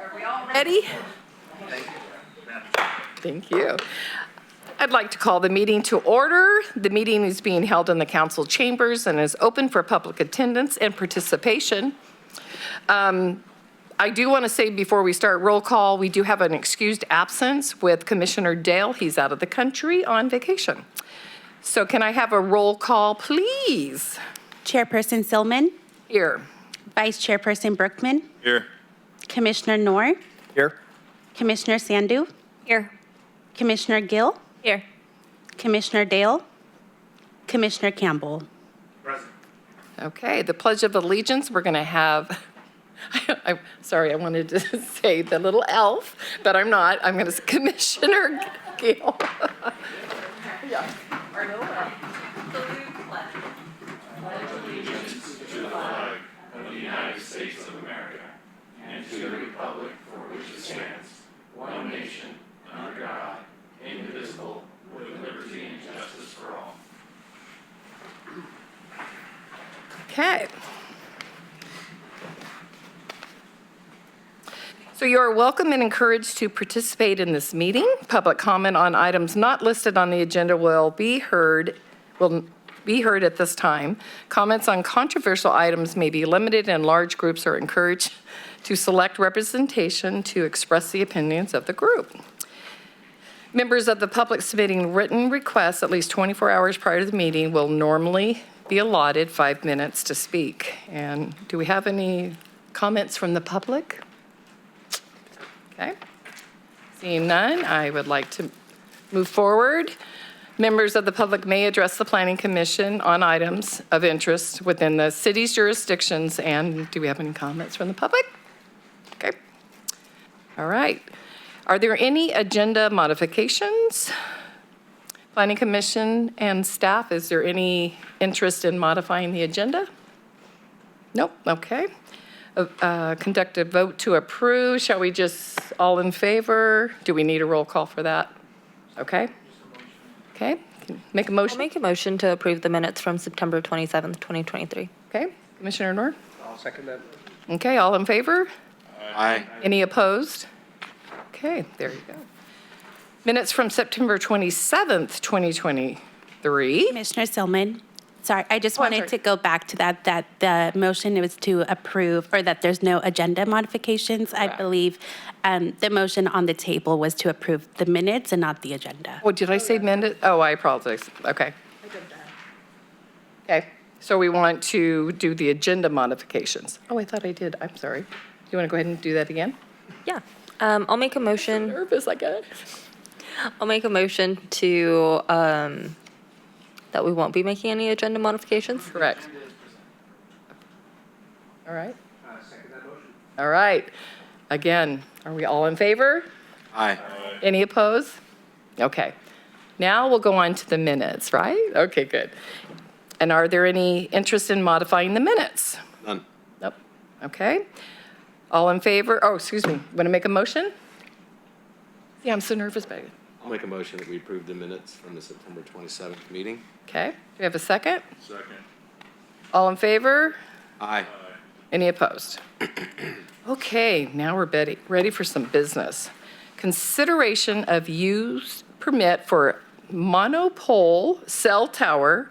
Are we all ready? Thank you. I'd like to call the meeting to order. The meeting is being held in the council chambers and is open for public attendance and participation. I do want to say before we start roll call, we do have an excused absence with Commissioner Dale. He's out of the country on vacation. So can I have a roll call, please? Chairperson Silman. Here. Vice Chairperson Brookman. Here. Commissioner Knorr. Here. Commissioner Sandu. Here. Commissioner Gill. Here. Commissioner Dale. Commissioner Campbell. Present. Okay, the Pledge of Allegiance, we're going to have, sorry, I wanted to say the little elf, but I'm not. I'm going to Commissioner Gill. Yeah, our little elf. Of the United States of America, and to the republic for which it stands, one nation, under God, indivisible, with liberty and justice for all. Okay. So you are welcome and encouraged to participate in this meeting. Public comment on items not listed on the agenda will be heard at this time. Comments on controversial items may be limited, and large groups are encouraged to select representation to express the opinions of the group. Members of the public submitting written requests at least 24 hours prior to the meeting will normally be allotted 5 minutes to speak. And do we have any comments from the public? Okay. Seeing none, I would like to move forward. Members of the public may address the Planning Commission on items of interest within the city's jurisdictions. And do we have any comments from the public? Okay. All right. Are there any agenda modifications? Planning Commission and staff, is there any interest in modifying the agenda? Nope. Okay. Conduct a vote to approve. Shall we just all in favor? Do we need a roll call for that? Okay. Okay, make a motion. I'll make a motion to approve the minutes from September 27th, 2023. Okay, Commissioner Knorr? I'll second that. Okay, all in favor? Aye. Any opposed? Okay, there you go. Minutes from September 27th, 2023. Commissioner Silman. Sorry, I just I'm wanted sorry. to go back to that the motion was to approve, or that there's no agenda modifications. I Correct. believe the motion on the table was to approve the minutes and not the agenda. Oh, did I say minute? Oh, I apologize. Okay. Okay, so we want to do the agenda modifications. Oh, I thought I did. I'm sorry. Do you want to go ahead and do that again? Yeah. I'll make a motion. Nervous, I guess. I'll make a motion to, that we won't be making any agenda modifications. Correct. All right. Second that motion. All right. Again, are we all in favor? Aye. Any opposed? Okay. Now we'll go on to the minutes, right? Okay, good. And are there any interest in modifying the minutes? None. Nope. Okay. All in favor? Oh, excuse me. Want to make a motion? Yeah, I'm so nervous about it. I'll make a motion that we approve the minutes from the September 27th meeting. Okay. Do we have a second? Second. All in favor? Aye. Any opposed? Okay, now we're ready for some business. Consideration of use permit for monopole cell tower,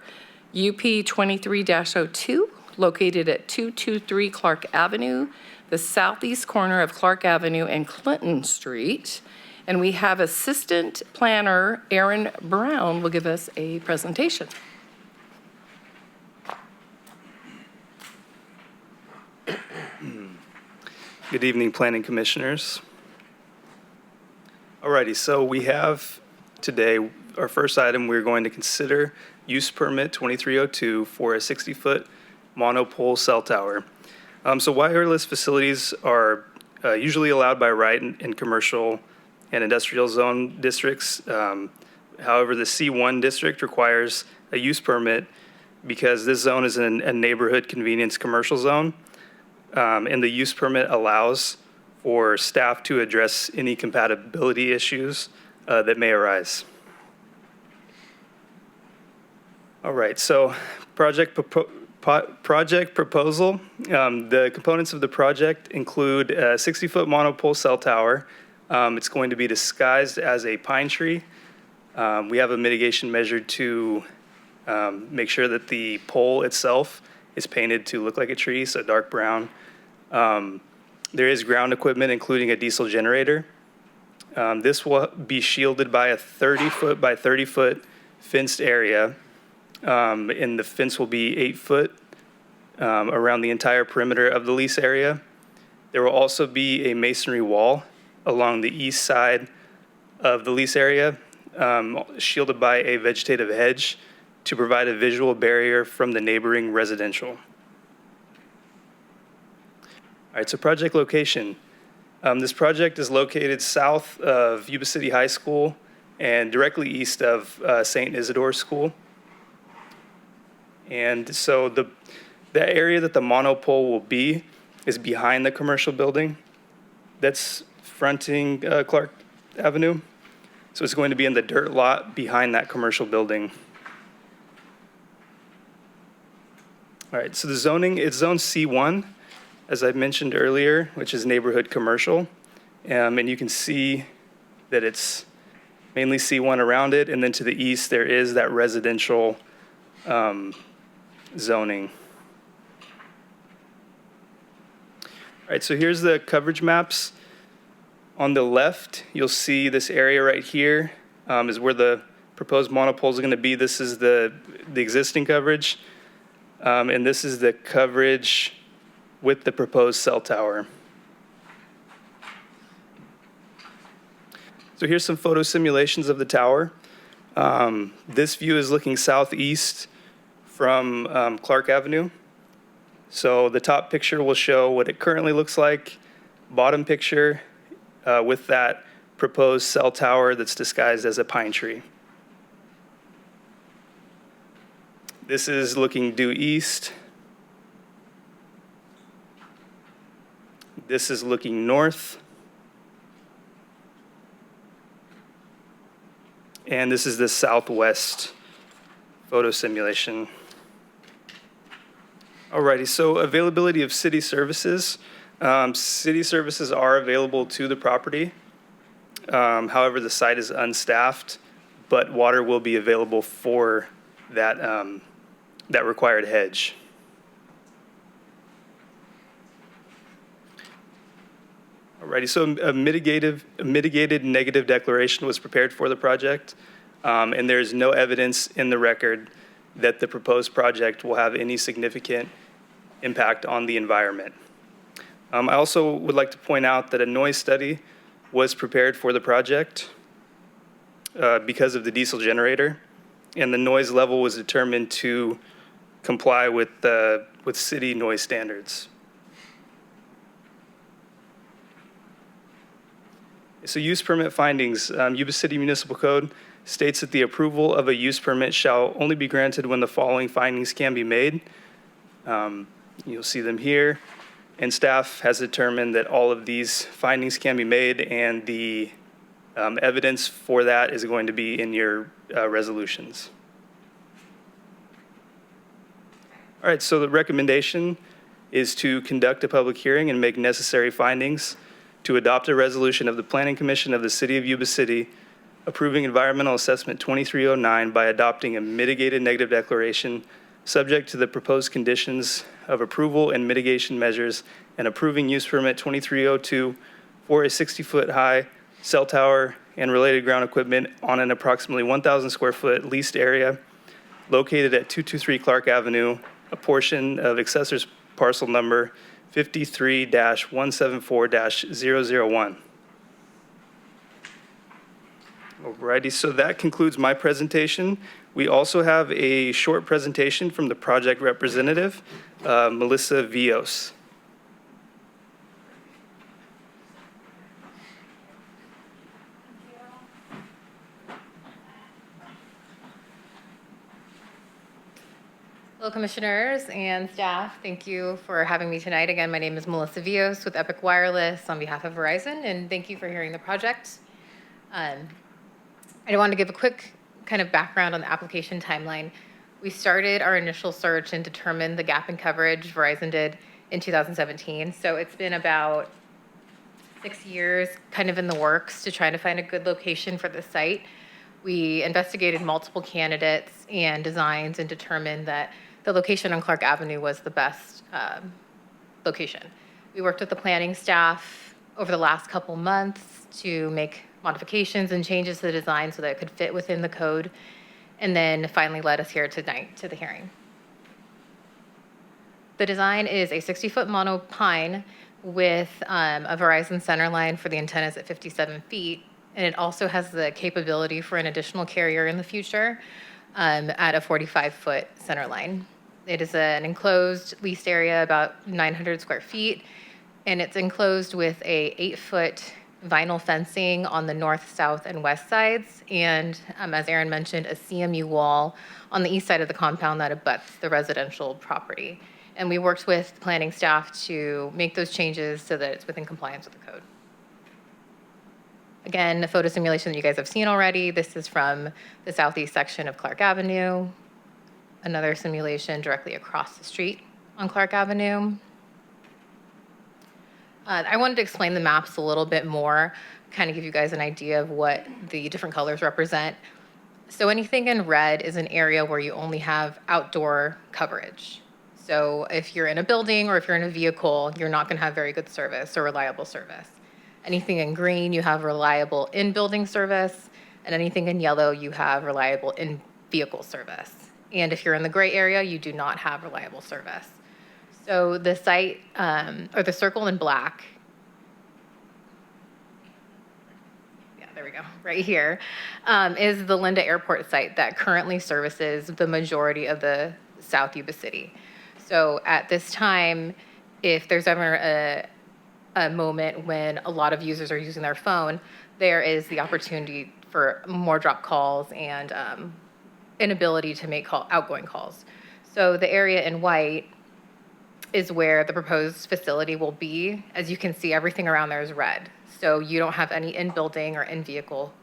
UP 23-02, located at 223 Clark Avenue, the southeast corner of Clark Avenue and Clinton Street. And we have Assistant Planner Aaron Brown will give us a presentation. Good evening, Planning Commissioners. Alrighty, so we have today, our first item, we're going to consider use permit 2302 for a 60-foot monopole cell tower. So wireless facilities are usually allowed by right in commercial and industrial zone districts. However, the C1 district requires a use permit because this zone is a neighborhood convenience commercial zone. And the use permit allows for staff to address any compatibility issues that may arise. All right, so project Project proposal. The components of the project include a 60-foot monopole cell tower. It's going to be disguised as a pine tree. We have a mitigation measure to make sure that the pole itself is painted to look like a tree, so dark brown. There is ground equipment, including a diesel generator. This will be shielded by a 30-foot by 30-foot fenced area, and the fence will be 8 foot around the entire perimeter of the lease area. There will also be a masonry wall along the east side of the lease area, shielded by a vegetative hedge to provide a visual barrier from the neighboring residential. All right, so project location. This project is located south of Yuba City High School and directly east of St. Isidore School. And so the area that the monopole will be is behind the commercial building that's fronting Clark Avenue. So it's going to be in the dirt lot behind that commercial building. All right, so the zoning, it's zone C1, as I mentioned earlier, which is neighborhood commercial. And you can see that it's mainly C1 around it, and then to the east, there is that residential zoning. All right, so here's the coverage maps. On the left, you'll see this area right here is where the proposed monopoles are going to be. This is the existing coverage, and this is the coverage with the proposed cell tower. So here's some photo simulations of the tower. This view is looking southeast from Clark Avenue. So the top picture will show what it currently looks like. Bottom picture with that proposed cell tower that's disguised as a pine tree. This is looking due east. This is looking north. And this is the southwest photo simulation. Alrighty, so availability of city services. City services are available to the property. However, the site is unstaffed, but water will be available for that, that required hedge. Alrighty, so a mitigated negative declaration was prepared for the project, and there is no evidence in the record that the proposed project will have any significant impact on the environment. I also would like to point out that a noise study was prepared for the project because of the diesel generator, and the noise level was determined to comply with city noise standards. So use permit findings, Yuba City Municipal Code states that the approval of a use permit shall only be granted when the following findings can be made. You'll see them here. And staff has determined that all of these findings can be made, and the evidence for that is going to be in your resolutions. All right, so the recommendation is to conduct a public hearing and make necessary findings to adopt a resolution of the Planning Commission of the City of Yuba City approving Environmental Assessment 2309 by adopting a mitigated negative declaration subject to the proposed conditions of approval and mitigation measures, and approving use permit 2302 for a 60-foot high cell tower and related ground equipment on an approximately 1,000 square foot leased area located at 223 Clark Avenue, a portion of accessor's parcel number 53-174-001. Alrighty, so that concludes my presentation. We also have a short presentation from the project representative, Melissa Vios. Hello, commissioners and staff. Thank you for having me tonight. Again, my name is Melissa Vios with Epic Wireless on behalf of Verizon, and thank you for hearing the project. I want to give a quick kind of background on the application timeline. We started our initial search and determined the gap in coverage Verizon did in 2017. So it's been about 6 years kind of in the works to try to find a good location for the site. We investigated multiple candidates and designs and determined that the location on Clark Avenue was the best location. We worked with the planning staff over the last couple months to make modifications and changes to the design so that it could fit within the code, and then finally led us here tonight to the hearing. The design is a 60-foot mono pine with a Verizon center line for the antennas at 57 feet, and it also has the capability for an additional carrier in the future at a 45-foot center line. It is an enclosed leased area, about 900 square feet, and it's enclosed with a 8-foot vinyl fencing on the north, south, and west sides, and as Aaron mentioned, a CMU wall on the east side of the compound that abuts the residential property. And we worked with planning staff to make those changes so that it's within compliance with the code. Again, the photo simulation that you guys have seen already. This is from the southeast section of Clark Avenue. Another simulation directly across the street on Clark Avenue. I wanted to explain the maps a little bit more, kind of give you guys an idea of what the different colors represent. So anything in red is an area where you only have outdoor coverage. So if you're in a building or if you're in a vehicle, you're not going to have very good service or reliable service. Anything in green, you have reliable in-building service, and anything in yellow, you have reliable in-vehicle service. And if you're in the gray area, you do not have reliable service. So the site, or the circle in black, yeah, there we go, right here, is the Linda Airport site that currently services the majority of the South Yuba City. So at this time, if there's ever a moment when a lot of users are using their phone, there is the opportunity for more drop calls and inability to make outgoing calls. So the area in white is where the proposed facility will be. As you can see, everything around there is red. So you don't have any in-building or in-vehicle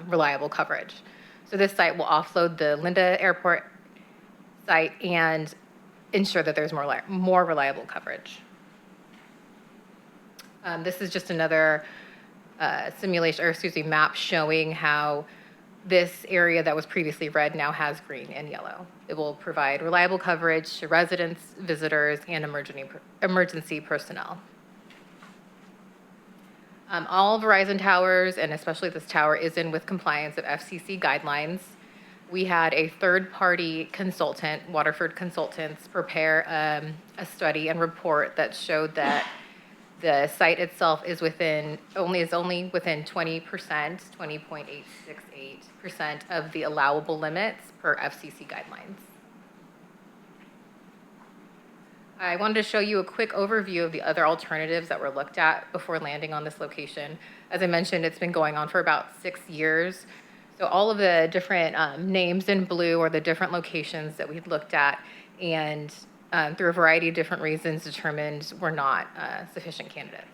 reliable coverage. So this site will offload the Linda Airport site and ensure that there's more reliable coverage. This is just another map showing how this area that was previously red now has green and yellow. It will provide reliable coverage to residents, visitors, and emergency personnel. All Verizon towers, and especially this tower, is in with compliance of FCC guidelines. We had a third-party consultant, Waterford Consultants, prepare a study and report that showed that the site itself is only within 20%, 20.868% of the allowable limits per FCC guidelines. I wanted to show you a quick overview of the other alternatives that were looked at before landing on this location. As I mentioned, it's been going on for about 6 years. So all of the different names in blue are the different locations that we looked at, and through a variety of different reasons determined were not sufficient candidates.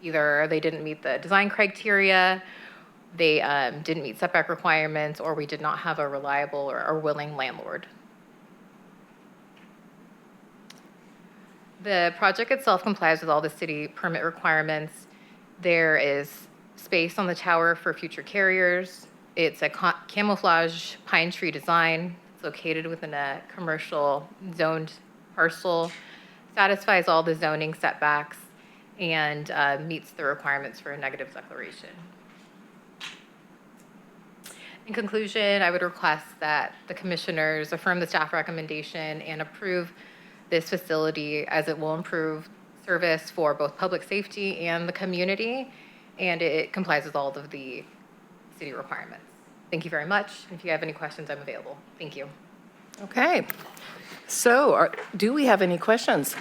Either they didn't meet the design criteria, they didn't meet setback requirements, or we did not have a reliable or willing landlord. The project itself complies with all the city permit requirements. There is space on the tower for future carriers. It's a camouflage pine tree design. It's located within a commercial zoned parcel, satisfies all the zoning setbacks, and meets the requirements for a negative declaration. In conclusion, I would request that the commissioners affirm the staff recommendation and approve this facility, as it will improve service for both public safety and the community, and it complies with all of the city requirements. Thank you very much. If you have any questions, I'm available. Thank you. Okay. So do we have any questions?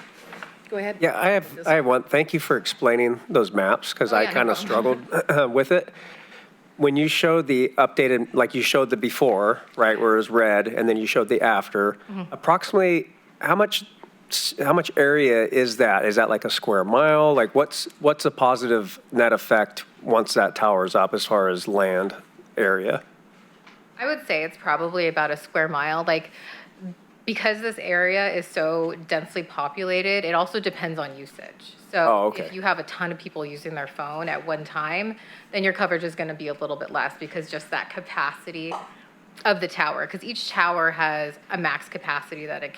Go ahead. Yeah, I have one. Thank you for explaining those maps, because I yeah, no kind of problem. struggled with it. When you showed the updated, like you showed the before, right, where it was red, and then you showed the after, approximately how much area is that? Is that like a square mile? Like what's a positive net effect once that tower's up as far as land area? I would say it's probably about a square mile. Like, because this area is so densely populated, it also depends on usage. Oh, So okay. if you have a ton of people using their phone at one time, then your coverage is going to be a little bit less because just that capacity of the tower, because each tower has a max capacity that it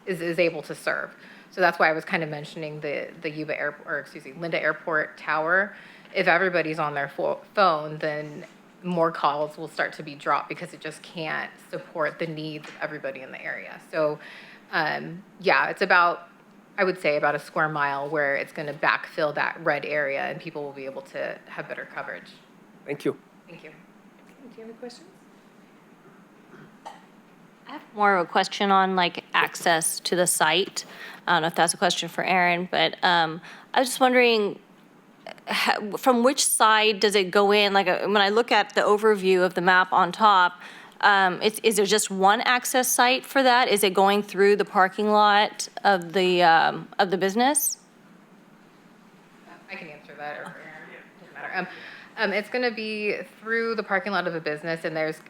is able to serve. So that's why I was kind of mentioning the Yuba Airport, or excuse me, Linda Airport Tower. If everybody's on their phone, then more calls will start to be dropped because it just can't support the needs of everybody in the area. So, yeah, it's about, I would say about a square mile where it's going to backfill that red area and people will be able to have better coverage. Thank you. Thank you. Do you have any questions? I have more of a question on like access to the site. I don't know if that's a question for Aaron, but I was just wondering, from which side does it go in? Like when I look at the overview of the map on top, is there just one access site for that? Is it going through the parking lot of the business? I can answer that, or doesn't matter. It's going to be through the parking lot of a business, and it's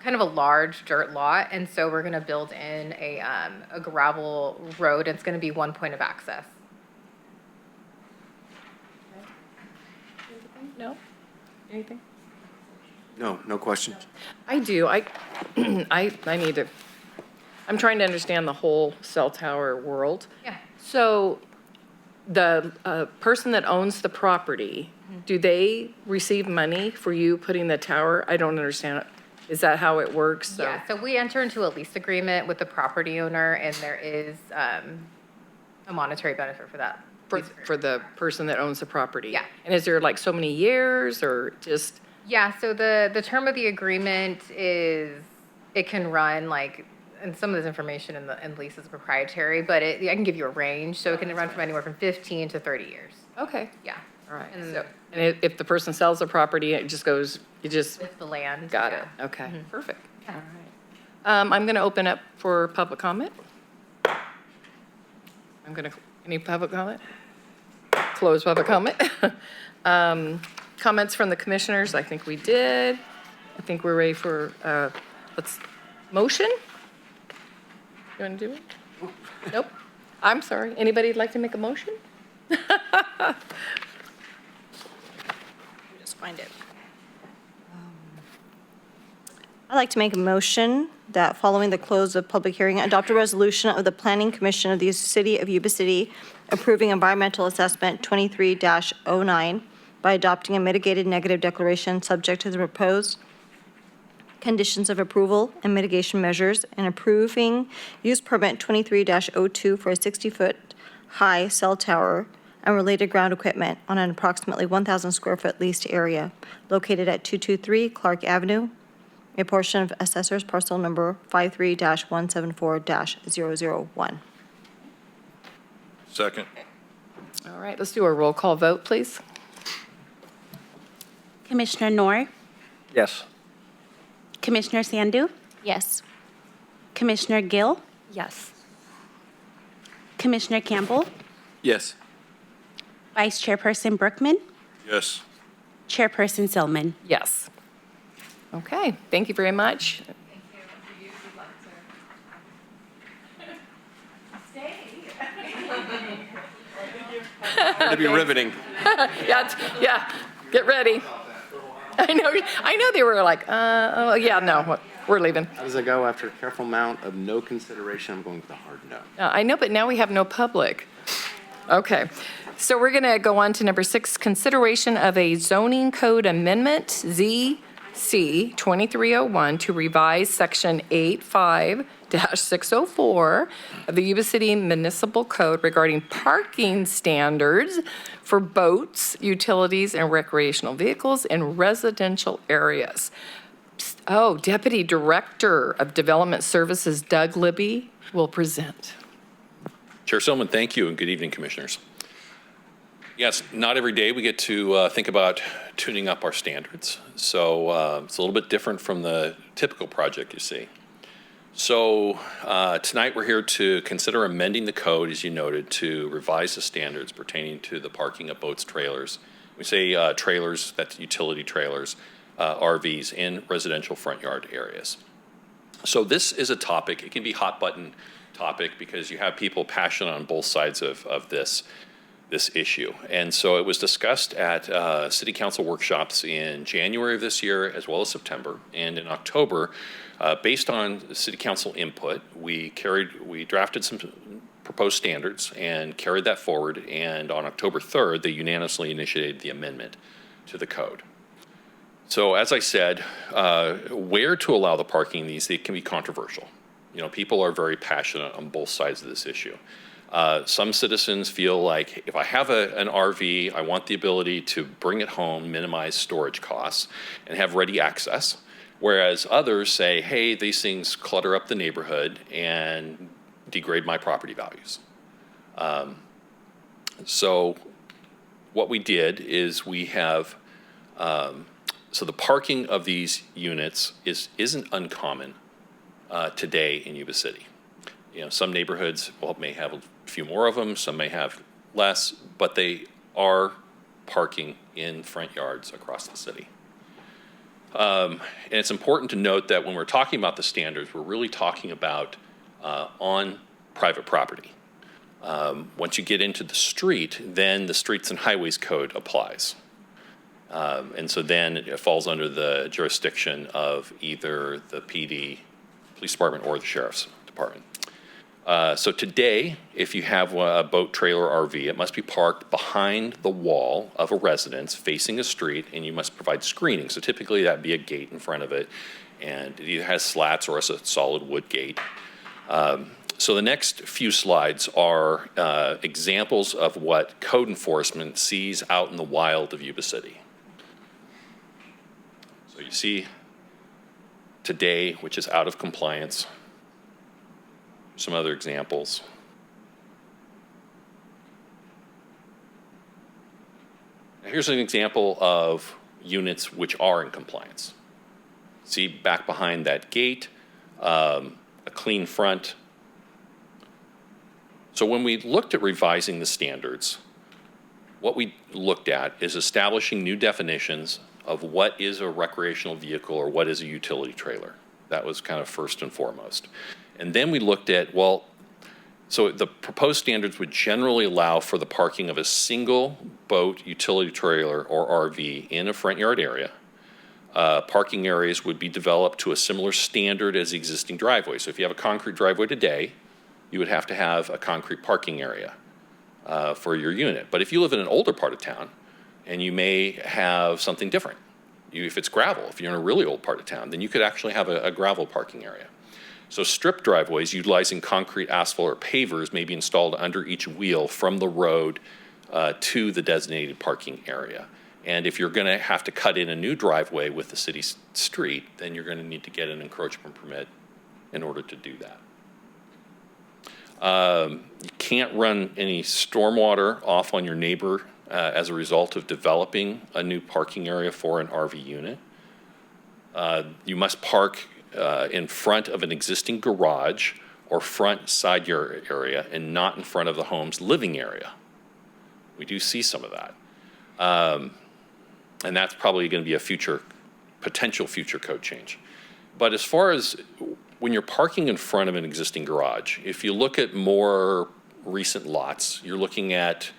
kind of a large dirt lot, and so we're going to build in a gravel road. And it's going to be one point of access. No? Anything? No, no question. I do. I need to, I'm trying to understand the whole cell tower world. Yeah. So the person that owns the property, do they receive money for you putting the tower? I don't understand it. Is that how it works? So- Yeah, so we enter into a lease agreement with the property owner, and there is a monetary benefit for that. For the person that owns the property? Yeah. And is there like so many years or just? Yeah, so the term of the agreement is, it can run like, and some of this information in the lease is proprietary, but I can give you a range. So it can run from anywhere from 15 to 30 years. Okay. Yeah. All right. And So, and if the person sells the property, it just goes, you just, with the land. got yeah. it. Okay, perfect. Yeah. All right. I'm going to open up for public comment. Any public comment? Close public comment. Comments from the commissioners, I think we did. I think we're ready for, motion? You want to do it? Nope. I'm sorry. Anybody like to make a motion? Just find it. I'd like to make a motion that following the close of public hearing, adopt a resolution of the Planning Commission of the City of Yuba City approving environmental assessment 23-09 by adopting a mitigated negative declaration subject to the proposed conditions of approval and mitigation measures and approving use permit 23-02 for a 60-foot high cell tower and related ground equipment on an approximately 1,000 square foot leased area located at 223 Clark Avenue, a portion of assessor's parcel number 53-174-001. Second. All right, let's do a roll call vote, please. Commissioner Noor, Yes. Commissioner Sandu, Yes. Commissioner Gill, Yes. Commissioner Campbell, Yes. Vice Chairperson Brookman, Yes. Chairperson Zillman. Yes. Okay, thank you very much. It'd be riveting. Yeah, get ready. I know they were like, oh, yeah, no, we're leaving. How does it go after a careful amount of no consideration? I'm going with the hard no. I know, but now we have no public. Okay, so we're going to go on to number 6, consideration of a zoning code amendment, ZC 2301, to revise section 85-604 of the Yuba City Municipal Code regarding parking standards for boats, utilities, and recreational vehicles in residential areas. Oh, Deputy Director of Development Services, Doug Libby, will present. Chair Silman, thank you, and good evening, Commissioners. Yes, not every day we get to think about tuning up our standards, so it's a little bit different from the typical project you see. So tonight we're here to consider amending the code, as you noted, to revise the standards pertaining to the parking of boats, trailers. We say trailers, that's utility trailers, RVs in residential front yard areas. So this is a topic, it can be hot button topic because you have people passionate on both sides of this issue. And so it was discussed at city council workshops in January of this year as well as September. And in October, based on city council input, we drafted some proposed standards and carried that forward. And on October 3rd, they unanimously initiated the amendment to the code. So as I said, where to allow the parking in these, it can be controversial. You know, people are very passionate on both sides of this issue. Some citizens feel like if I have an RV, I want the ability to bring it home, minimize storage costs, and have ready access. Whereas others say, hey, these things clutter up the neighborhood and degrade my property values. So what we did is we have, so the parking of these units isn't uncommon today in Yuba City. You know, some neighborhoods may have a few more of them, some may have less, but they are parking in front yards across the city. And it's important to note that when we're talking about the standards, we're really talking about on private property. Once you get into the street, then the Streets and Highways Code applies. And so then it falls under the jurisdiction of either the PD, police department, or the sheriff's department. So today, if you have a boat, trailer, RV, it must be parked behind the wall of a residence facing a street, and you must provide screening. So typically that'd be a gate in front of it, and it either has slats or it's a solid wood gate. So the next few slides are examples of what code enforcement sees out in the wild of Yuba City. So you see today, which is out of compliance. Some other examples. Here's an example of units which are in compliance. See back behind that gate, a clean front. So when we looked at revising the standards, what we looked at is establishing new definitions of what is a recreational vehicle or what is a utility trailer. That was kind of first and foremost. And then we looked at, well, so the proposed standards would generally allow for the parking of a single boat, utility trailer, or RV in a front yard area. Parking areas would be developed to a similar standard as the existing driveway. So if you have a concrete driveway today, you would have to have a concrete parking area for your unit. But if you live in an older part of town, and you may have something different. If it's gravel, if you're in a really old part of town, then you could actually have a gravel parking area. So strip driveways utilizing concrete, asphalt, or pavers may be installed under each wheel from the road to the designated parking area. And if you're going to have to cut in a new driveway with the city street, then you're going to need to get an encroachment permit in order to do that. You can't run any stormwater off on your neighbor as a result of developing a new parking area for an RV unit. You must park in front of an existing garage or front side yard area and not in front of the home's living area. We do see some of that. And that's probably going to be a potential future code change. But as far as when you're parking in front of an existing garage, if you look at more recent lots, you're looking at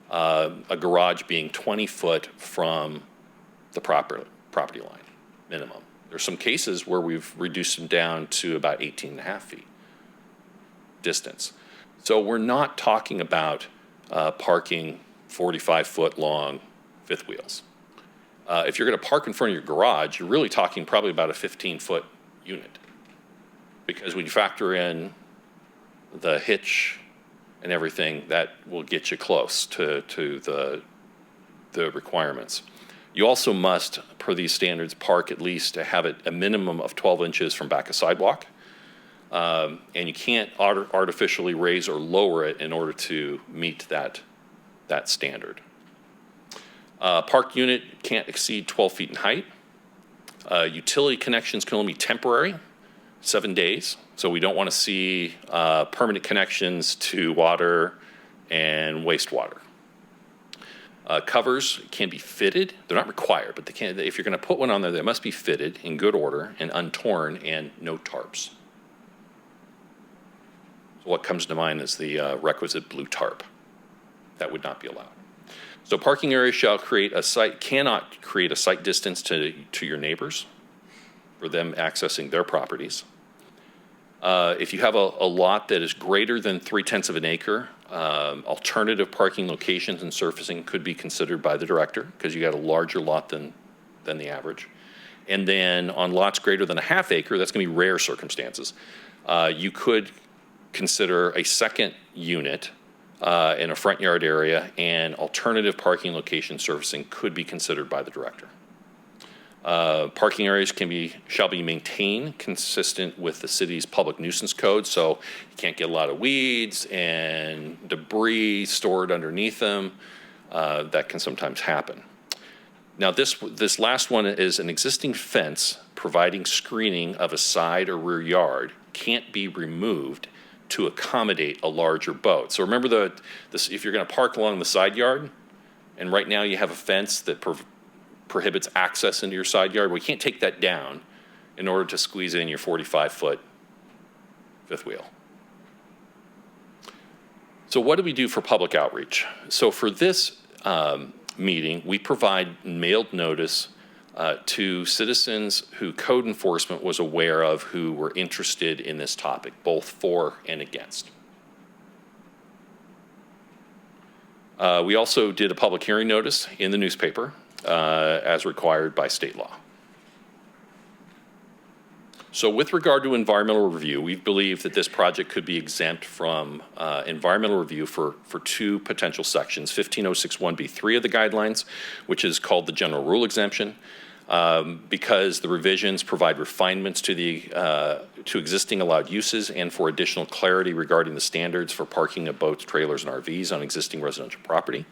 a garage being 20 foot from the property line, minimum. There's some cases where we've reduced them down to about 18.5 feet distance. So we're not talking about parking 45-foot long fifth wheels. If you're going to park in front of your garage, you're really talking probably about a 15-foot unit. Because when you factor in the hitch and everything, that will get you close to the requirements. You also must, per these standards, park at least to have it a minimum of 12 inches from back of sidewalk. And you can't artificially raise or lower it in order to meet that standard. Park unit can't exceed 12 feet in height. Utility connections can only be temporary, 7 days. So we don't want to see permanent connections to water and wastewater. Covers can be fitted. They're not required, but they can. If you're going to put one on there, they must be fitted in good order and untorn and no tarps. So what comes to mind is the requisite blue tarp. That would not be allowed. So parking areas cannot create a site distance to your neighbors for them accessing their properties. If you have a lot that is greater than 0.3 of an acre, alternative parking locations and surfacing could be considered by the director because you got a larger lot than the average. And then on lots greater than a half acre, that's going to be rare circumstances. You could consider a second unit in a front yard area, and alternative parking location surfacing could be considered by the director. Parking areas shall be maintained consistent with the city's public nuisance code, so you can't get a lot of weeds and debris stored underneath them. That can sometimes happen. Now, this last one is an existing fence providing screening of a side or rear yard can't be removed to accommodate a larger boat. So remember if you're going to park along the side yard, and right now you have a fence that prohibits access into your side yard, well, you can't take that down in order to squeeze in your 45-foot fifth wheel. So what do we do for public outreach? So for this meeting, we provide mailed notice to citizens who code enforcement was aware of who were interested in this topic, both for and against. We also did a public hearing notice in the newspaper as required by state law. So with regard to environmental review, we believe that this project could be exempt from environmental review for two potential sections, 15061B3 of the guidelines, which is called the general rule exemption, because the revisions provide refinements to existing allowed uses and for additional clarity regarding the standards for parking of boats, trailers, and RVs on existing residential property.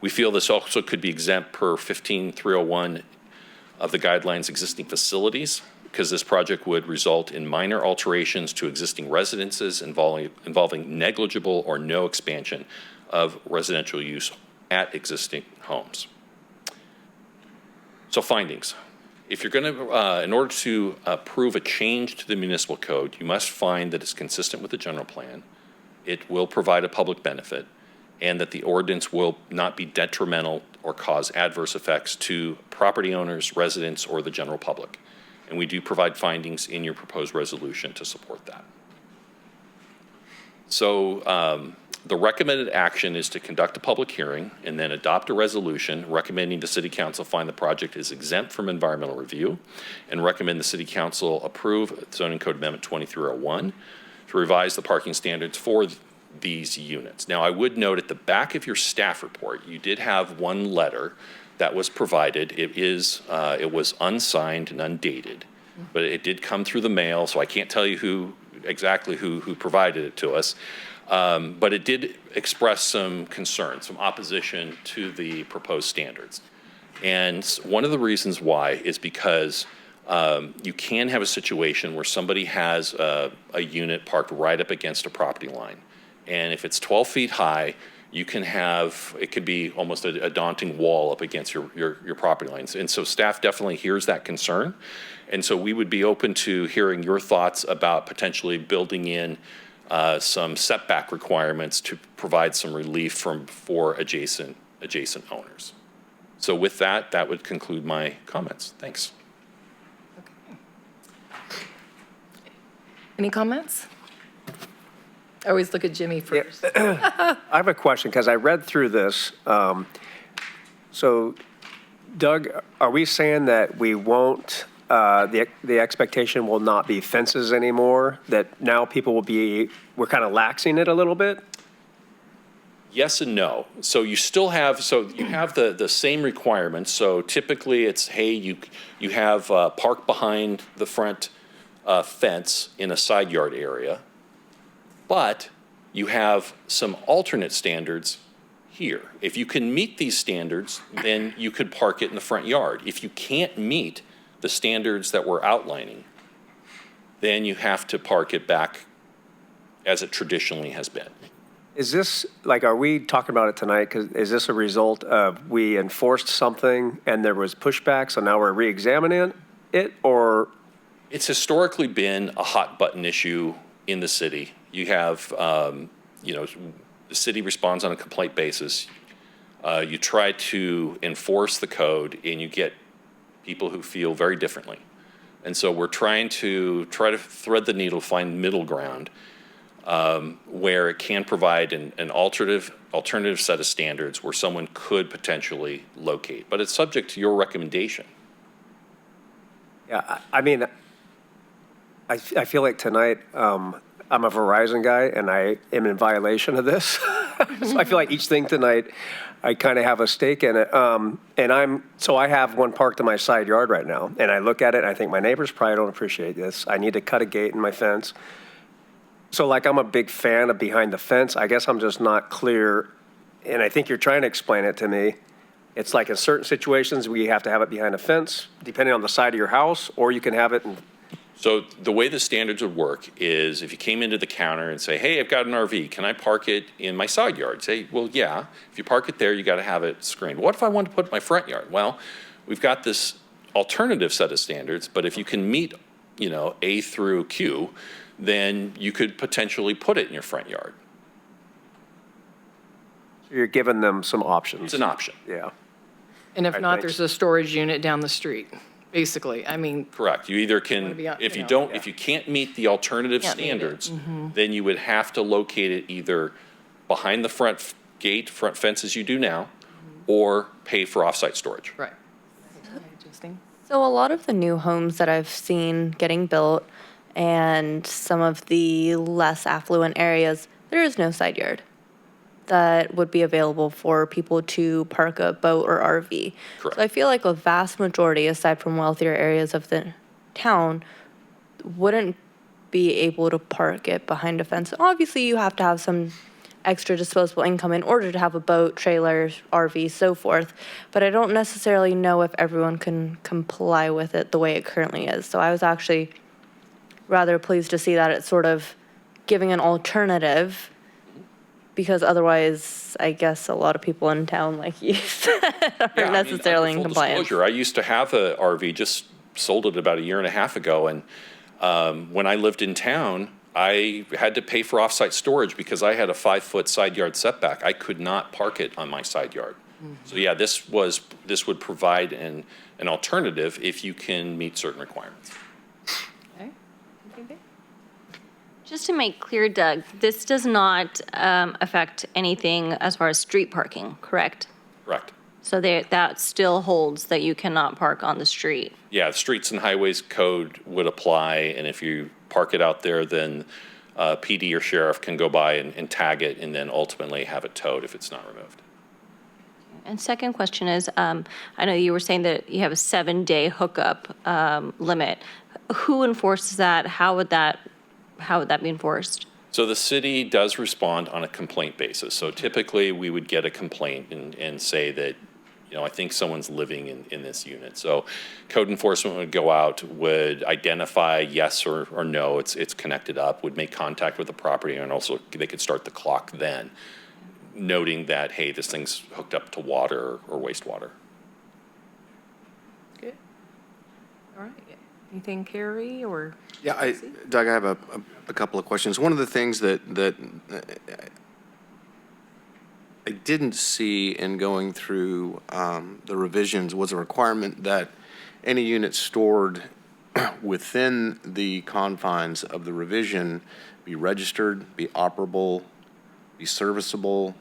We feel this also could be exempt per 15301 of the guidelines existing facilities, because this project would result in minor alterations to existing residences involving negligible or no expansion of residential use at existing homes. So findings. If you're going to, in order to approve a change to the municipal code, you must find that it's consistent with the general plan, it will provide a public benefit, and that the ordinance will not be detrimental or cause adverse effects to property owners, residents, or the general public. And we do provide findings in your proposed resolution to support that. So the recommended action is to conduct a public hearing and then adopt a resolution recommending the City Council find the project is exempt from environmental review and recommend the City Council approve Zoning Code Amendment 2301 to revise the parking standards for these units. Now, I would note at the back of your staff report, you did have one letter that was provided. It was unsigned and undated, but it did come through the mail, so I can't tell you exactly who provided it to us. But it did express some concern, some opposition to the proposed standards. And one of the reasons why is because you can have a situation where somebody has a unit parked right up against a property line. And if it's 12 feet high, you can have, it could be almost a daunting wall up against your property lines. And so staff definitely hears that concern. And so we would be open to hearing your thoughts about potentially building in some setback requirements to provide some relief for adjacent owners. So with that, that would conclude my comments. Thanks. Any comments? I always look at Jimmy first. I have a question because I read through this. So, Doug, are we saying that we won't, the expectation will not be fences anymore? That now people will be, we're kind of laxing it a little bit? Yes and no. So you still have, you have the same requirements. So typically it's, hey, you have park behind the front fence in a side yard area, but you have some alternate standards here. If you can meet these standards, then you could park it in the front yard. If you can't meet the standards that we're outlining, then you have to park it back as it traditionally has been. Is this, like, are we talking about it tonight? Because is this a result of we enforced something and there was pushback, so now we're re-examining it, or? It's historically been a hot button issue in the city. You have, the city responds on a complaint basis. You try to enforce the code and you get people who feel very differently. And so we're trying to thread the needle, find middle ground where it can provide an alternative set of standards where someone could potentially locate. But it's subject to your recommendation. Yeah, I mean, I feel like tonight, I'm a Verizon guy and I am in violation of this. So I feel like each thing tonight, I kind of have a stake in it. So I have one parked in my side yard right now, and I look at it and I think my neighbors probably don't appreciate this. I need to cut a gate in my fence. So like, I'm a big fan of behind the fence. I guess I'm just not clear, and I think you're trying to explain it to me. It's like in certain situations, we have to have it behind a fence, depending on the side of your house, or you can have it in. So the way the standards would work is if you came into the counter and say, hey, I've got an RV, can I park it in my side yard? Say, well, yeah, if you park it there, you got to have it screened. What if I want to put it in my front yard? Well, we've got this alternative set of standards, but if you can meet, A through Q, then you could potentially put it in your front yard. You're giving them some options. It's an option. Yeah. And if Right, not, thanks. there's a storage unit down the street, basically. I mean, Correct. You either Wanna can, be on- if you you know, if you can't meet the alternative Can't meet it. standards, then you would have to locate it either behind the front gate, front fence as you do now, or pay for off-site storage. right. Interesting. So a lot of the new homes that I've seen getting built and some of the less affluent areas, there is no side yard that would be available for people to park a boat or RV. Correct. So I feel like a vast majority, aside from wealthier areas of the town, wouldn't be able to park it behind a fence. Obviously, you have to have some extra disposable income in order to have a boat, trailer, RV, so forth. But I don't necessarily know if everyone can comply with it the way it currently is. So I was actually rather pleased to see that it's sort of giving an alternative, because otherwise, I guess a lot of people in town, like you said, aren't Yeah, I mean, necessarily under in full compliance. disclosure, I used to have a RV, just sold it about a year and a half ago, and when I lived in town, I had to pay for off-site storage because I had a 5-foot side yard setback. I could not park it on my side yard. So yeah, this would provide an alternative if you can meet certain requirements. Okay. Just to make clear, Doug, this does not affect anything as far as street parking, correct? Correct. So that still holds that you cannot park on the street. Yeah, the Streets and Highways Code would apply, and if you park it out there, then PD or sheriff can go by and tag it and then ultimately have it towed if it's not removed. And second question is, I know you were saying that you have a 7-day hookup limit. Who enforces that? How would that be enforced? So the city does respond on a complaint basis. So typically, we would get a complaint and say that, I think someone's living in this unit. So code enforcement would go out, would identify yes or no, it's connected up, would make contact with the property, and also they could start the clock then, noting that, hey, this thing's hooked up to water or wastewater. Good. All right. Anything, Carrie, or? Yeah, Doug, I have a couple of questions. One of the things that I didn't see in going through the revisions was a requirement that any unit stored within the confines of the revision be registered, be operable, be serviceable.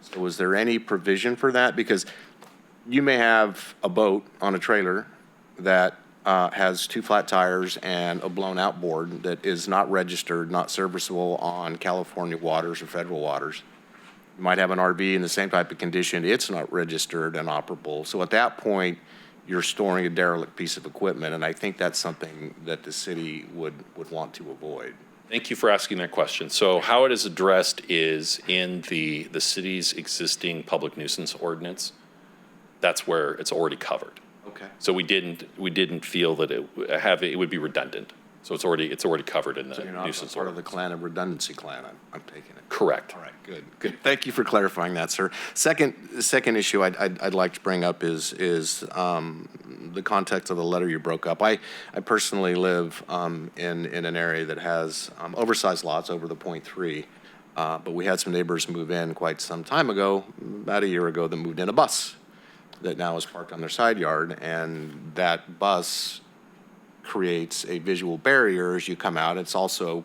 So was there any provision for that? Because you may have a boat on a trailer that has 2 flat tires and a blown out board that is not registered, not serviceable on California waters or federal waters. You might have an RV in the same type of condition. It's not registered and operable. So at that point, you're storing a derelict piece of equipment, and I think that's something that the city would want to avoid. Thank you for asking that question. So how it is addressed is in the city's existing public nuisance ordinance. That's where it's already covered. Okay. So we didn't feel that it would be redundant. So it's already covered in the You're not nuisance part of the ordinance. clan of redundancy clan, I'm taking it. Correct. All right, good. Thank you for clarifying that, sir. Second issue I'd like to bring up is the context of the letter you broke up. I personally live in an area that has oversized lots over the .3, but we had some neighbors move in quite some time ago, about a year ago, that moved in a bus that now is parked on their side yard, and that bus creates a visual barrier as you come out. It's also,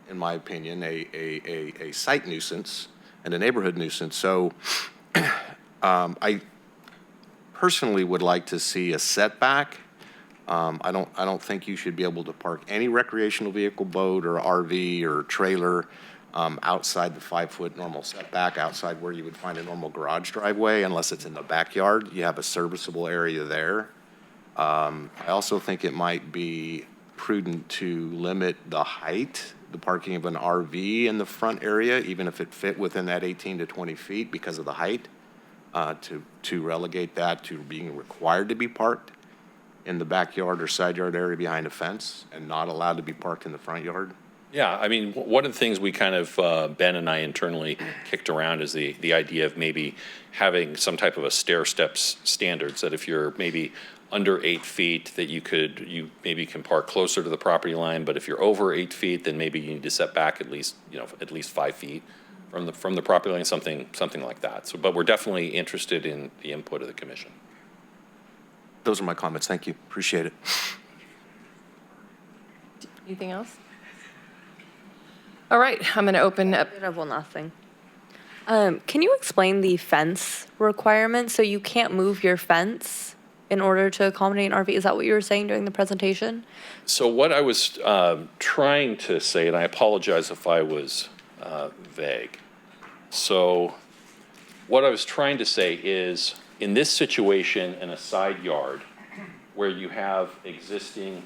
in my opinion, a site nuisance and a neighborhood nuisance. So I personally would like to see a setback. I don't think you should be able to park any recreational vehicle, boat, or RV or trailer outside the 5-foot normal setback, outside where you would find a normal garage driveway, unless it's in the backyard. You have a serviceable area there. I also think it might be prudent to limit the height, the parking of an RV in the front area, even if it fit within that 18 to 20 feet because of the height, to relegate that to being required to be parked in the backyard or side yard area behind a fence and not allowed to be parked in the front yard. Yeah, I mean, one of the things we kind of, Ben and I internally kicked around is the idea of maybe having some type of a stair steps standards, that if you're maybe under 8 feet, that you maybe can park closer to the property line, but if you're over 8 feet, then maybe you need to set back at least 5 feet from the property line, something like that. So, but we're definitely interested in the input of the commission. Those are my comments. Thank you. Appreciate it. Anything else? All right, I'm going to open up. I have one last thing. Can you explain the fence requirement? So you can't move your fence in order to accommodate an RV? Is that what you were saying during the presentation? So what I was trying to say, and I apologize if I was vague. So what I was trying to say is, in this situation in a side yard where you have existing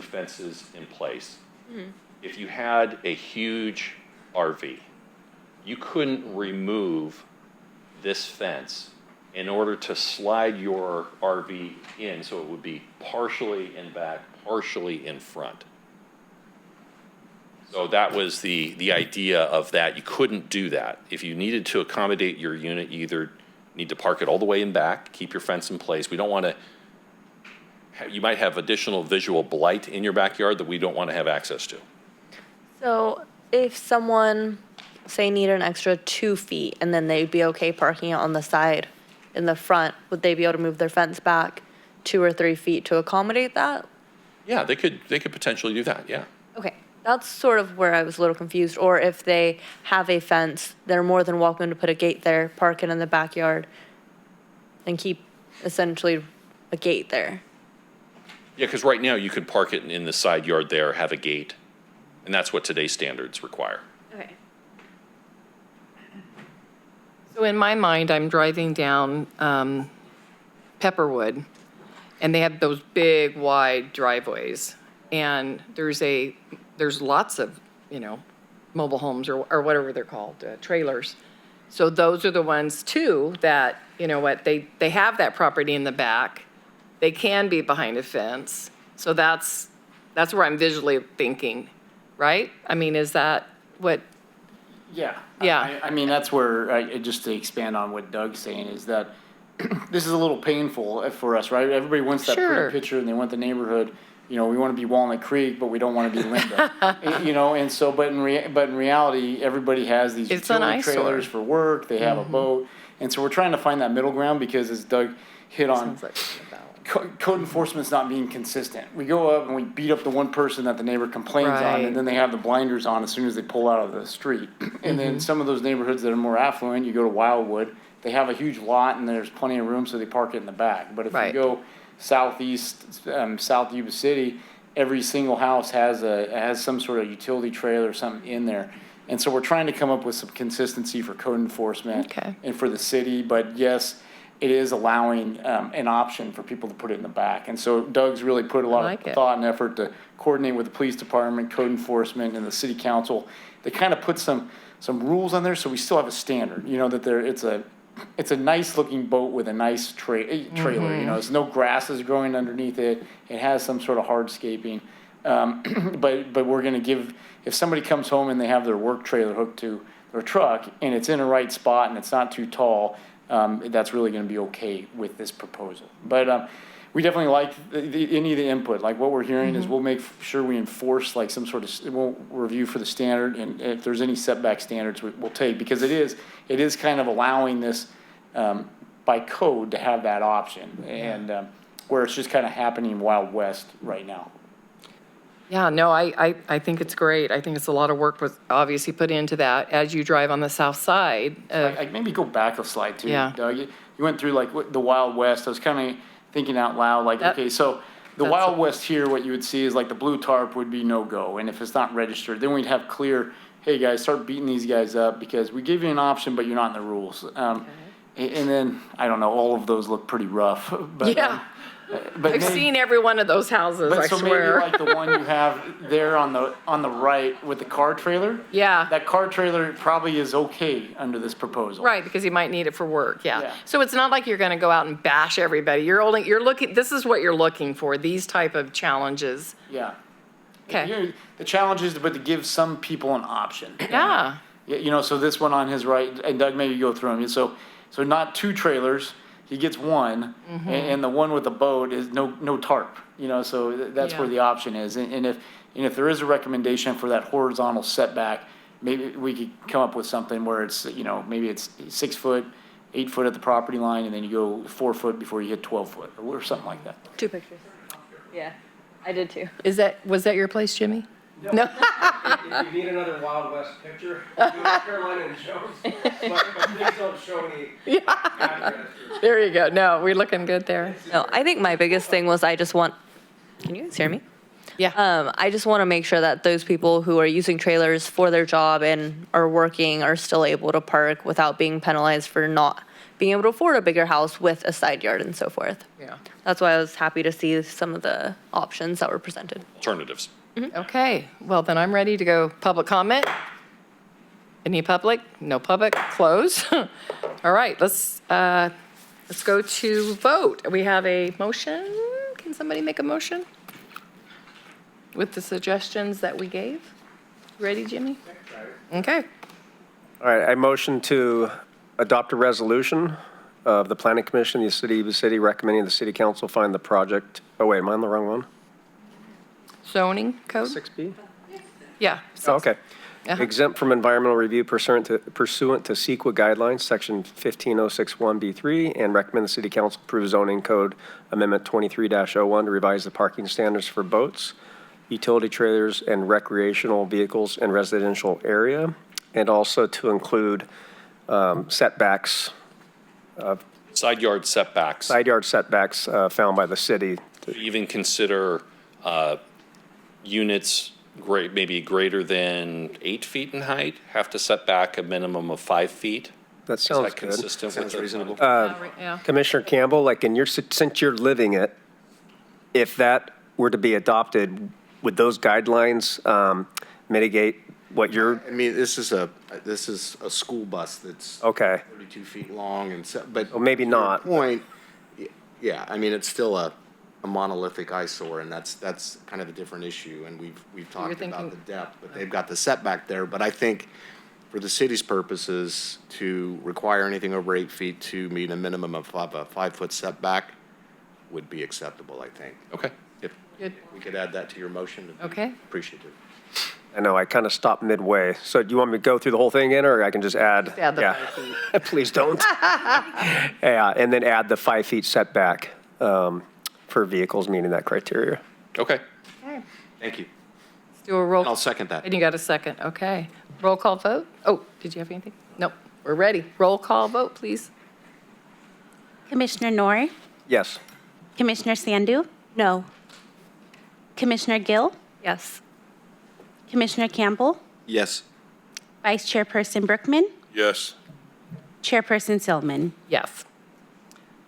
fences in place, if you had a huge RV, you couldn't remove this fence in order to slide your RV in, so it would be partially in back, partially in front. So that was the idea of that. You couldn't do that. If you needed to accommodate your unit, you either need to park it all the way in back, keep your fence in place. We don't want to, you might have additional visual blight in your backyard that we don't want to have access to. So if someone, say, needed an extra 2 feet and then they'd be okay parking it on the side in the front, would they be able to move their fence back 2 or 3 feet to accommodate that? Yeah, they could potentially do that, yeah. Okay, that's sort of where I was a little confused. Or if they have a fence, they're more than welcome to put a gate there, park it in the backyard, and keep essentially a gate there. Yeah, because right now you could park it in the side yard there, have a gate, and that's what today's standards require. Okay. So in my mind, I'm driving down Pepperwood, and they have those big, wide driveways. And there's lots of, mobile homes or whatever they're called, trailers. So those are the ones, too, that, they have that property in the back. They can be behind a fence. So that's where I'm visually thinking, right? I mean, is that what? Yeah. Yeah. I mean, that's where, just to expand on what Doug's saying, is that this is a little painful for us, right? Everybody wants that Sure. pretty picture and they want the neighborhood. We want to be Walnut Creek, but we don't want to be Linda. And so, but in reality, everybody has these It's an utility eyesore. trailers for work, they have a boat. And so we're trying to find that middle ground because, as Doug hit on, Sounds like a balance. code enforcement's not being consistent. We go up and we beat up the one person that the neighbor complains on, Right. and then they have the blinders on as soon as they pull out of the street. And then some of those neighborhoods that are more affluent, you go to Wildwood, they have a huge lot and there's plenty of room, so they park it in the back. But if Right. you go southeast, South Yuba City, every single house has some sort of utility trailer or something in there. And so we're trying to come up with some consistency for code enforcement Okay. and for the city, but yes, it is allowing an option for people to put it in the back. And so Doug's really put a lot like of it. thought and effort to coordinate with the police department, code enforcement, and the city council. They kind of put some rules on there, so we still have a standard, that it's a nice looking boat with a nice trailer, you know, there's no grasses growing underneath it. It has some sort of hardscaping. But we're gonna give, if somebody comes home and they have their work trailer hooked to their truck and it's in the right spot and it's not too tall, that's really gonna be okay with this proposal. But, we definitely like any of the input, like what we're hearing is we'll make sure we enforce like some sort of, we'll review for the standard, and if there's any setback standards, we'll take, because it is kind of allowing this, by code to have that option, and, where it's just kind of happening Wild West right now. Yeah, no, I think it's great. I think it's a lot of work was obviously put into that as you drive on the south side. I maybe go back a slide too, Yeah. Doug. You went through like the Wild West. I was kind of thinking out loud, like, okay, so the Wild West here, what you would see is like the blue tarp would be no-go. And if it's not registered, then we'd have clear, hey, guys, start beating these guys up because we give you an option, but you're not in the rules. And then, I don't know, all of those look pretty rough. But, Yeah. but I've seen every one of those houses, I so swear. maybe like the one you have there on the right with the car trailer. Yeah. That car trailer probably is okay under this proposal. Right, because you might need it for work, yeah. Yeah. So it's not like you're going to go out and bash everybody. You're looking, this is what you're looking for, these type of challenges. Yeah. Okay. The challenge is to give some people an option. Yeah. Yeah, you know, so this one on his right, and Doug, maybe go through them. So not two trailers, he gets one, and the one with the boat is no tarp, you know, so that's where Yeah. the option is. And if there is a recommendation for that horizontal setback, maybe we could come up with something where it's, you know, maybe it's 6 foot, 8 foot at the property line, and then you go 4 foot before you hit 12 foot, or something like that. 2 pictures. Yeah, I did too. Was that your place, Jimmy? No. If you need another Wild West picture, do North Carolina and Jones, but please don't show any addresses. There you go. No, we're looking good there. No, I think my biggest thing was I just want, can you guys hear me? Yeah. I just want to make sure that those people who are using trailers for their job and are working are still able to park without being penalized for not being able to afford a bigger house with a side yard and so forth. Yeah. That's why I was happy to see some of the options that were presented. Alternatives. Okay, well, then I'm ready to go public comment. Any public? No public? Close. All right, let's go to vote. We have a motion. Can somebody make a motion? With the suggestions that we gave? Ready, Jimmy? Okay. All right, I motion to adopt a resolution of the Planning Commission of the City of Yuba City recommending the City Council find the project, oh wait, am I on the wrong one? Zoning code? 6B? Yeah. Oh, okay. Uh-huh. Exempt from environmental review pursuant to CEQA guidelines, section 15061B3, and recommend the City Council approve zoning code amendment 23-01 to revise the parking standards for boats, utility trailers, and recreational vehicles in residential area, and also to include setbacks, Side yard setbacks. side yard setbacks found by the city. Even consider units maybe greater than 8 feet in height have to set back a minimum of 5 feet. That Is sounds that good. consistent with Sounds the- reasonable. Yeah. Commissioner Campbell, like since you're living it, if that were to be adopted, would those guidelines mitigate what you're, I mean, this is a school bus that's okay, 32 feet long and but. well, maybe to your not. Point, yeah, I mean, it's still a monolithic eyesore, and that's kind of a different issue, and we've talked about thinking- the depth, but they've got the setback there, but I think for the city's purposes, to require anything over 8 feet to meet a minimum of a 5-foot setback would be acceptable, I think. Okay. If Good. we could add that to your motion, it'd be Okay. appreciative. I know, I kind of stopped midway. So do you want me to go through the whole thing in, or I can just add? Just add the Yeah. 5 feet. Please don't. Yeah, and then add the 5 feet setback for vehicles meeting that criteria. Okay. Thank you. Let's do a roll. I'll second that. And you got a second, okay. Roll call vote? Oh, did you have anything? Nope, we're ready. Roll call vote, please. Commissioner Noor, Yes. Commissioner Sandu, No. Commissioner Gill, Yes. Commissioner Campbell, Yes. Vice Chairperson Brookman, Yes. Chairperson Silman. Yes.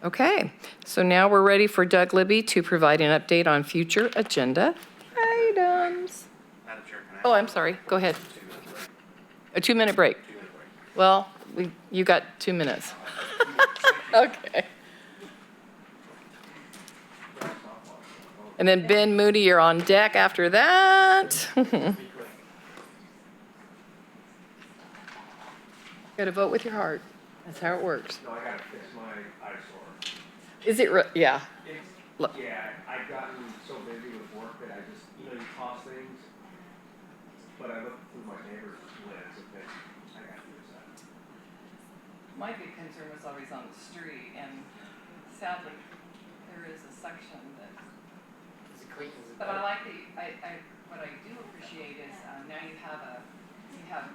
Okay, so now we're ready for Doug Libby to provide an update on future agenda items. Oh, I'm sorry, go ahead. A 2-minute break. Well, you got 2 minutes. Okay. And then Ben Moody, you're on deck after that. Got to vote with your heart. That's how it works. No, I gotta fix my eyesore. Is it, yeah. Look. Yeah, I've gotten so busy with work that I just, you toss things. But I look through my neighbor's lens and think, I gotta do that. My big concern was always on the street, and sadly, there is a section that. But I like what I do appreciate is now you have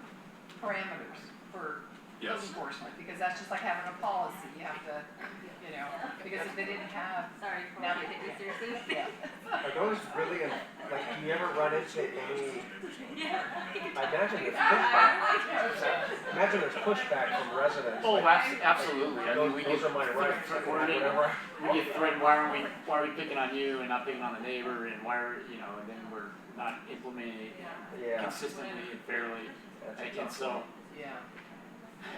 parameters for code enforcement, because that's just like having a policy. You have to, because if they didn't have. Sorry. Now they take it seriously. Yeah. Are those really, do you ever run into any, I imagine there's pushback from residents. Oh, absolutely. I mean, Those are my rights, whatever. We get threatened, why are we picking on you and not picking on the neighbor, and and then we're not implementing it consistently and fairly. And so, Yeah.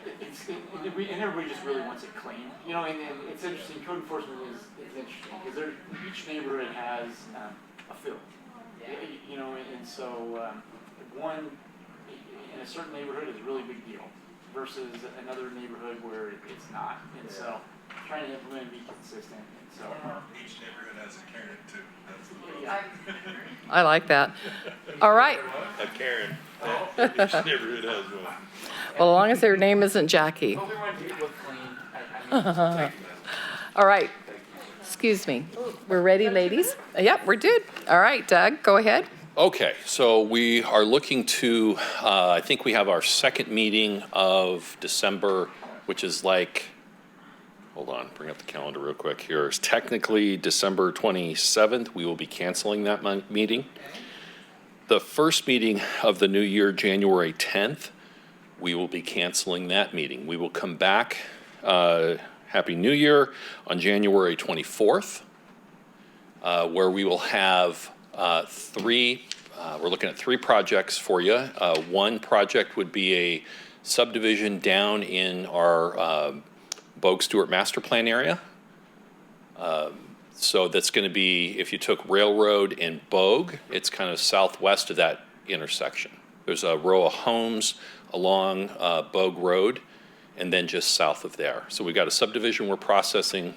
and everybody just really wants it clean. And it's interesting, code enforcement is interesting, because each neighborhood has a feel. And so one in a certain neighborhood is a really big deal versus another neighborhood where it's not. And so trying to implement and be consistent. And so Each neighborhood has a Karen too. I like that. All right. A Karen. Each neighborhood has one. Well, as long as their name isn't Jackie. hope everyone look clean. All right. Excuse me. We're ready, ladies? Yep, we're good. All right, Doug, go ahead. Okay, so we are looking to, I think we have our second meeting of December, which is hold on, bring up the calendar real quick here. It's technically December 27th. We will be canceling that meeting. The first meeting of the new year, January 10th, we will be canceling that meeting. We will come back, Happy New Year, on January 24th, where we will have we're looking at three projects for you. One project would be a subdivision down in our Bogue Stewart Master Plan area. So that's going to be, if you took Railroad and Bogue, it's kind of southwest of that intersection. There's a row of homes along Bogue Road, and then just south of there. So we've got a subdivision we're processing,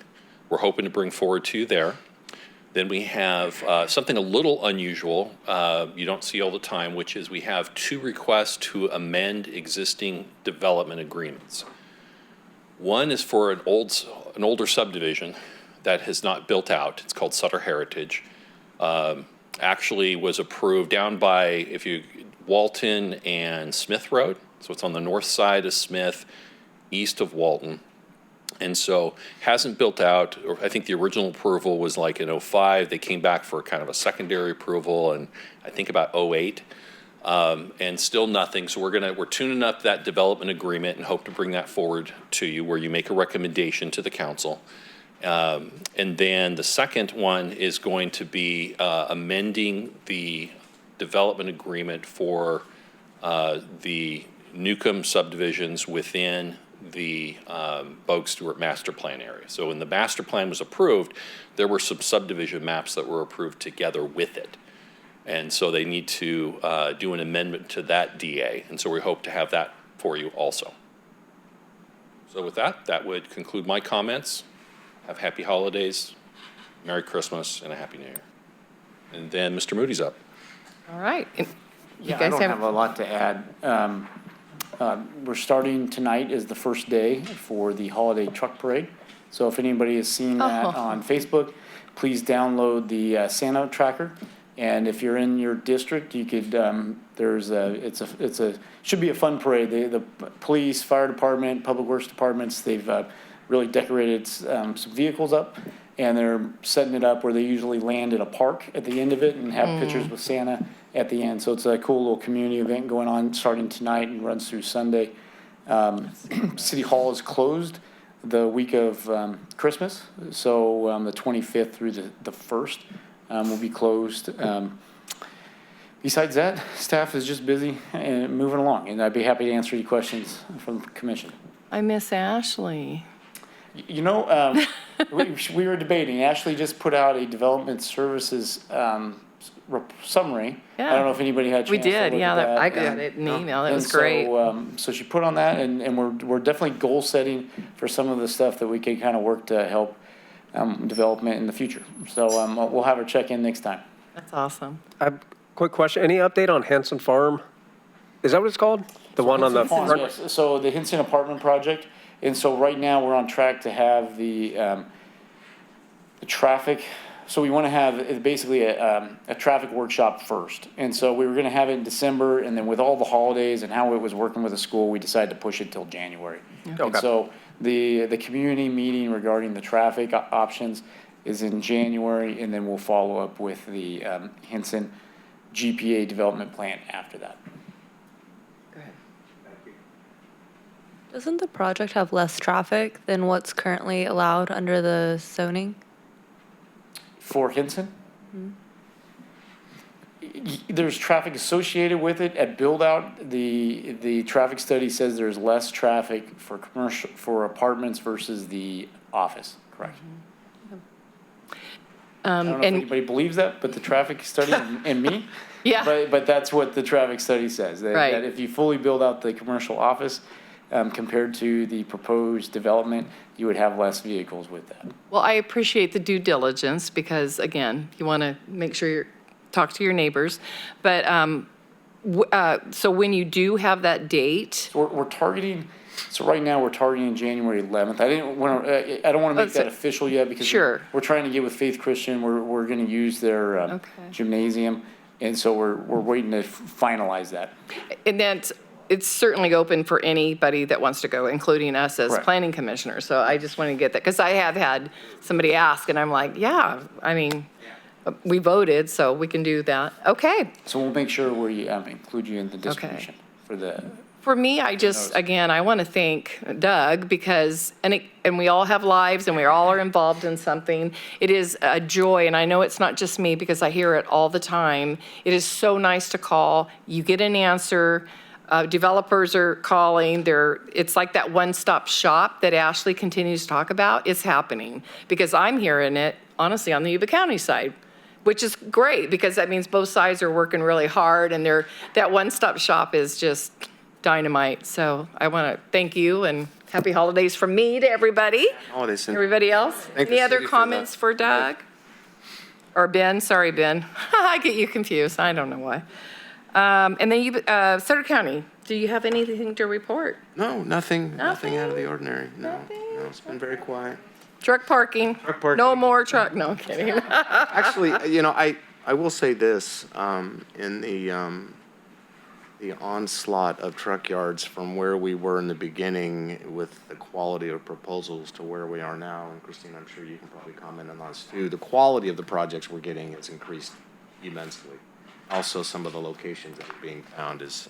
we're hoping to bring forward to you there. Then we have something a little unusual, you don't see all the time, which is we have two requests to amend existing development agreements. One is for an older subdivision that has not built out. It's called Sutter Heritage. Actually was approved down by Walton and Smith Road. So it's on the north side of Smith, east of Walton. And so hasn't built out, or I think the original approval was like in 05. They came back for kind of a secondary approval and I think about 08. And still nothing. So we're tuning up that development agreement and hope to bring that forward to you where you make a recommendation to the council. And then the second one is going to be amending the development agreement for the Newcomb subdivisions within the Bogue Stewart Master Plan area. So when the master plan was approved, there were some subdivision maps that were approved together with it. And so they need to do an amendment to that DA. And so we hope to have that for you also. So with that, that would conclude my comments. Have happy holidays, Merry Christmas, and a Happy New Year. And then Mr. Moody's up. All right. You Yeah, I guys don't have a lot to add. We're starting tonight is the first day for the holiday truck parade. So if anybody has seen that on Facebook, please download the Santa tracker. And if you're in your district, you could, should be a fun parade. The police, fire department, public works departments, they've really decorated some vehicles up. And they're setting it up where they usually land at a park at the end of it and have pictures with Santa at the end. So it's a cool little community event going on starting tonight and runs through Sunday. City Hall is closed the week of Christmas. So the 25th through the 1st will be closed. Besides that, staff is just busy and moving along. And I'd be happy to answer any questions from the commission. I miss Ashley. You know, we were debating, Ashley just put out a development services summary. I Yeah. don't know if anybody had a chance We to did, look yeah, at that. I got it in the email, it And was great. So she put on that, and we're definitely goal setting for some of the stuff that we can kind of work to help development in the future. So we'll have her check in next time. That's awesome. Quick question, any update on Hanson Farm? Is that what it's called? The one on the Farm, front? yes. So the Hinson apartment project, and so right now we're on track to have the traffic. So we want to have basically a traffic workshop first. And so we were going to have it in December, and then with all the holidays and how it was working with the school, we decided to push it till January. And Okay. so the community meeting regarding the traffic options is in January, and then we'll follow up with the Hinson GPA development plan after that. Go ahead. Doesn't the project have less traffic than what's currently allowed under the zoning? For Hinson? There's traffic associated with it. At build-out, the traffic study says there's less traffic for commercial, for apartments versus the office, correct? I don't know if And anybody believes that, but the traffic study and me. Yeah. But that's what the traffic study says, that Right. if you fully build out the commercial office, compared to the proposed development, you would have less vehicles with that. well, I appreciate the due diligence because, again, you want to make sure you talk to your neighbors. But so when you do have that date, So we're targeting, so right now we're targeting January 11th. I don't want to make that official yet because Sure. we're trying to get with Faith Christian. We're going to use their Okay. gymnasium. And so we're waiting to finalize that. and that's, it's certainly open for anybody that wants to go, including us as Correct. planning commissioners. So I just want to get that, because I have had somebody ask, and I'm like, yeah, I mean, we voted, so we can do that. Okay. So we'll make sure we include you in the distribution for the. For me, I just, again, I want to thank Doug because, and we all have lives and we all are involved in something. It is a joy, and I know it's not just me because I hear it all the time. It is so nice to call. You get an answer. Developers are calling. It's like that one-stop shop that Ashley continues to talk about. It's happening because I'm hearing it, honestly, on the Yuba County side, which is great because that means both sides are working really hard, and that one-stop shop is just dynamite. So I want to thank you and happy holidays from me to everybody. Holidays. Everybody else? Thank the Any other city for comments for Doug? Or Ben? Sorry, Ben. I get you confused. I don't know why. And then Sutter County, do you have anything to report? No, nothing out of Nothing? the ordinary. No, it's been very quiet. Truck parking? Truck parking. No more truck, no, I'm kidding. Actually, I will say this, in the onslaught of truck yards from where we were in the beginning with the quality of proposals to where we are now, and Christine, I'm sure you can probably comment on this too, the quality of the projects we're getting has increased immensely. Also, some of the locations that are being found is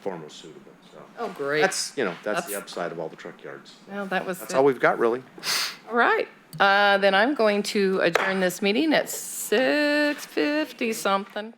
far more suitable, so. Oh, great. That's the That's- upside of all the truck yards. Well, that was That's it. all we've got, really. All right. Then I'm going to adjourn this meeting at 6:50 something.